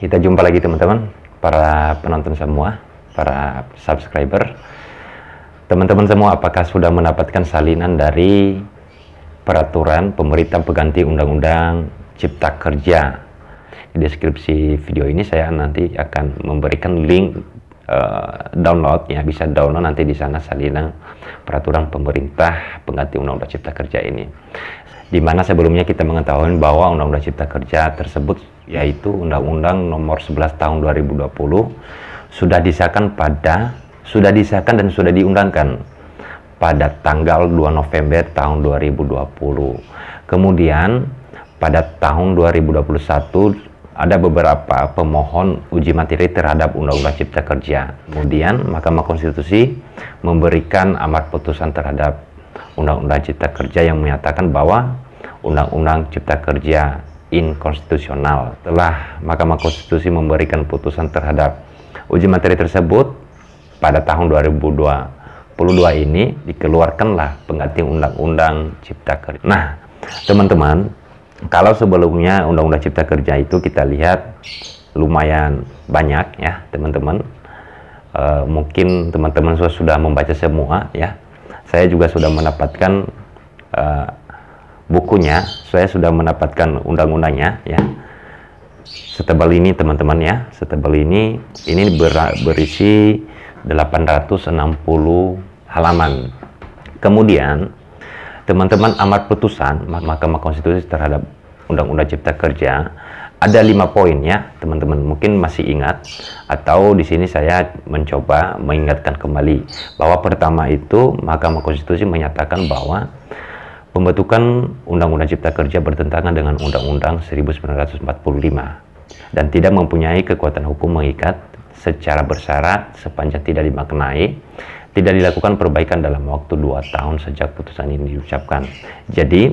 kita jumpa lagi teman-teman, para penonton semua, para subscriber. Teman-teman semua, apakah sudah mendapatkan salinan dari peraturan pemerintah pengganti Undang-Undang Cipta Kerja? Di deskripsi video ini saya nanti akan memberikan link download, ya, bisa download nanti di sana salinan peraturan pemerintah pengganti Undang-Undang Cipta Kerja ini. Di mana sebelumnya kita mengetahui bahwa Undang-Undang Cipta Kerja tersebut, yaitu Undang-Undang Nomor 11 Tahun 2020, sudah disahkan dan sudah diundangkan pada tanggal 2 November tahun 2020. Kemudian pada tahun 2021 ada beberapa pemohon uji materi terhadap Undang-Undang Cipta Kerja. Kemudian Mahkamah Konstitusi memberikan amar putusan terhadap Undang-Undang Cipta Kerja yang menyatakan bahwa Undang-Undang Cipta Kerja inkonstitusional. Setelah Mahkamah Konstitusi memberikan putusan terhadap uji materi tersebut, pada tahun 2022 ini dikeluarkanlah pengganti Undang-Undang Cipta Kerja. Nah, teman-teman, kalau sebelumnya Undang-Undang Cipta Kerja itu kita lihat lumayan banyak, ya teman-teman. Mungkin teman-teman sudah membaca semua, ya. Saya juga sudah mendapatkan bukunya, saya sudah mendapatkan undang-undangnya, ya. Setebal ini teman-teman, ya, setebal ini berisi 860 halaman. Kemudian teman-teman, amar putusan Mahkamah Konstitusi terhadap Undang-Undang Cipta Kerja ada 5 poin, ya teman-teman. Mungkin masih ingat, atau di sini saya mencoba mengingatkan kembali bahwa pertama itu Mahkamah Konstitusi menyatakan bahwa pembentukan Undang-Undang Cipta Kerja bertentangan dengan Undang-Undang 1945 dan tidak mempunyai kekuatan hukum mengikat secara bersyarat sepanjang tidak dimaknai, tidak dilakukan perbaikan dalam waktu 2 tahun sejak putusan ini diucapkan. Jadi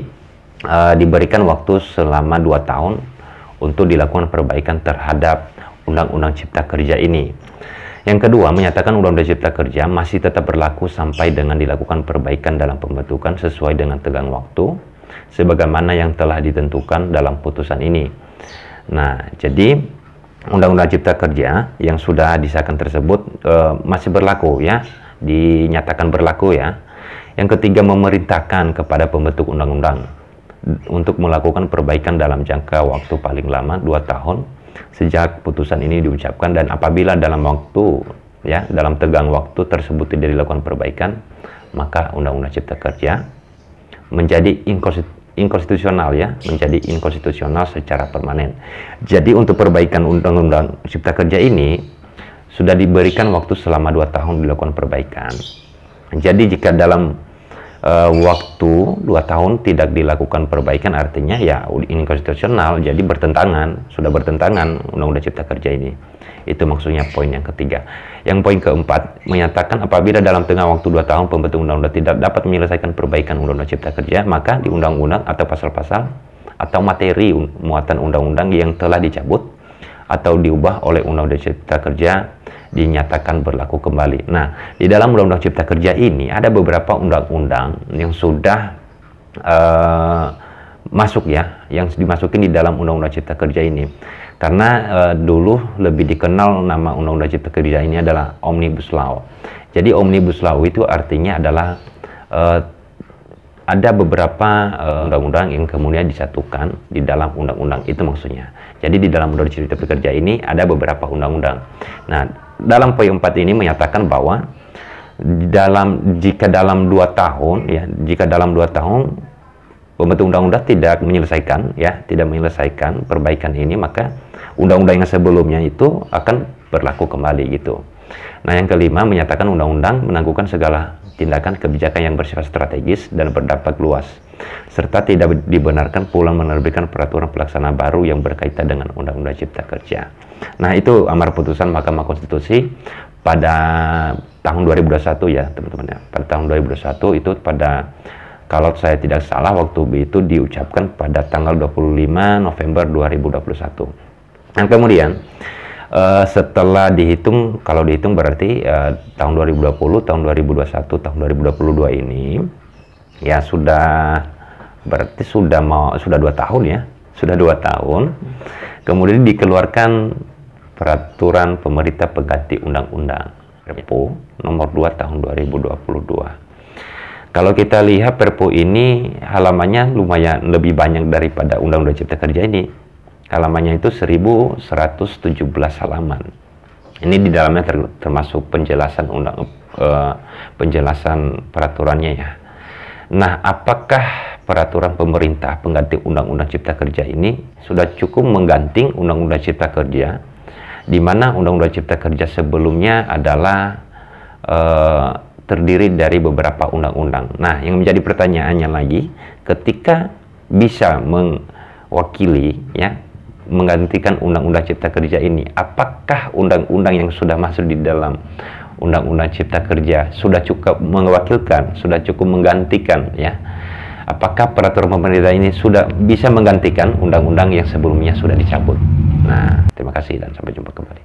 diberikan waktu selama 2 tahun untuk dilakukan perbaikan terhadap Undang-Undang Cipta Kerja ini. Yang kedua, menyatakan Undang-Undang Cipta Kerja masih tetap berlaku sampai dengan dilakukan perbaikan dalam pembentukan sesuai dengan tenggang waktu sebagaimana yang telah ditentukan dalam putusan ini. Nah, jadi Undang-Undang Cipta Kerja yang sudah disahkan tersebut masih berlaku, ya, dinyatakan berlaku, ya. Yang ketiga, memerintahkan kepada pembentuk undang-undang untuk melakukan perbaikan dalam jangka waktu paling lama 2 tahun sejak putusan ini diucapkan, dan apabila dalam waktu, ya, dalam tenggang waktu tersebut tidak dilakukan perbaikan, maka Undang-Undang Cipta Kerja menjadi inkonstitusional, ya, menjadi inkonstitusional secara permanen. Jadi untuk perbaikan Undang-Undang Cipta Kerja ini sudah diberikan waktu selama 2 tahun dilakukan perbaikan. Jadi jika dalam waktu 2 tahun tidak dilakukan perbaikan, artinya ya inkonstitusional, jadi bertentangan, sudah bertentangan Undang-Undang Cipta Kerja ini. Itu maksudnya poin yang ketiga. Yang poin keempat, menyatakan apabila dalam tengah waktu 2 tahun pembentuk undang-undang tidak dapat menyelesaikan perbaikan Undang-Undang Cipta Kerja, maka di undang-undang atau pasal-pasal atau materi muatan undang-undang yang telah dicabut atau diubah oleh Undang-Undang Cipta Kerja dinyatakan berlaku kembali. Nah, di dalam Undang-Undang Cipta Kerja ini ada beberapa undang-undang yang sudah masuk, ya, yang dimasukin di dalam Undang-Undang Cipta Kerja ini. Karena dulu lebih dikenal nama Undang-Undang Cipta Kerja ini adalah Omnibus Law. Jadi Omnibus Law itu artinya adalah ada beberapa undang-undang yang kemudian disatukan di dalam undang-undang, itu maksudnya. Jadi di dalam Undang-Undang Cipta Kerja ini ada beberapa undang-undang. Nah, dalam poin 4 ini menyatakan bahwa jika dalam 2 tahun, ya, jika dalam 2 tahun pembentuk undang-undang tidak menyelesaikan, ya, tidak menyelesaikan perbaikan ini, maka undang-undang yang sebelumnya itu akan berlaku kembali, gitu. Nah, yang kelima, menyatakan undang-undang menangguhkan segala tindakan kebijakan yang bersifat strategis dan berdampak luas, serta tidak dibenarkan pula menerbitkan peraturan pelaksana baru yang berkaitan dengan Undang-Undang Cipta Kerja. Nah, itu amar putusan Mahkamah Konstitusi pada tahun 2021, ya teman-teman, ya. Pada tahun 2021 itu kalau saya tidak salah waktu itu diucapkan pada tanggal 25 November 2021. Dan kemudian setelah dihitung, kalau dihitung berarti tahun 2020, tahun 2021, tahun 2022 ini ya berarti sudah 2 tahun, ya. Sudah 2 tahun. Kemudian dikeluarkan peraturan pemerintah pengganti undang-undang Perpu nomor 2 tahun 2022. Kalau kita lihat Perpu ini halamannya lumayan lebih banyak daripada Undang-Undang Cipta Kerja ini. Halamannya itu 1117 halaman. Ini di dalamnya termasuk penjelasan penjelasan peraturannya ya. Nah, apakah peraturan pemerintah pengganti Undang-Undang Cipta Kerja ini sudah cukup mengganti Undang-Undang Cipta Kerja, di mana Undang-Undang Cipta Kerja sebelumnya adalah terdiri dari beberapa undang-undang. Nah, yang menjadi pertanyaannya lagi, ketika bisa mewakili ya, menggantikan Undang-Undang Cipta Kerja ini, apakah undang-undang yang sudah masuk di dalam Undang-Undang Cipta Kerja sudah cukup mewakilkan, sudah cukup menggantikan ya? Apakah peraturan pemerintah ini sudah bisa menggantikan undang-undang yang sebelumnya sudah dicabut? Nah, terima kasih dan sampai jumpa kembali.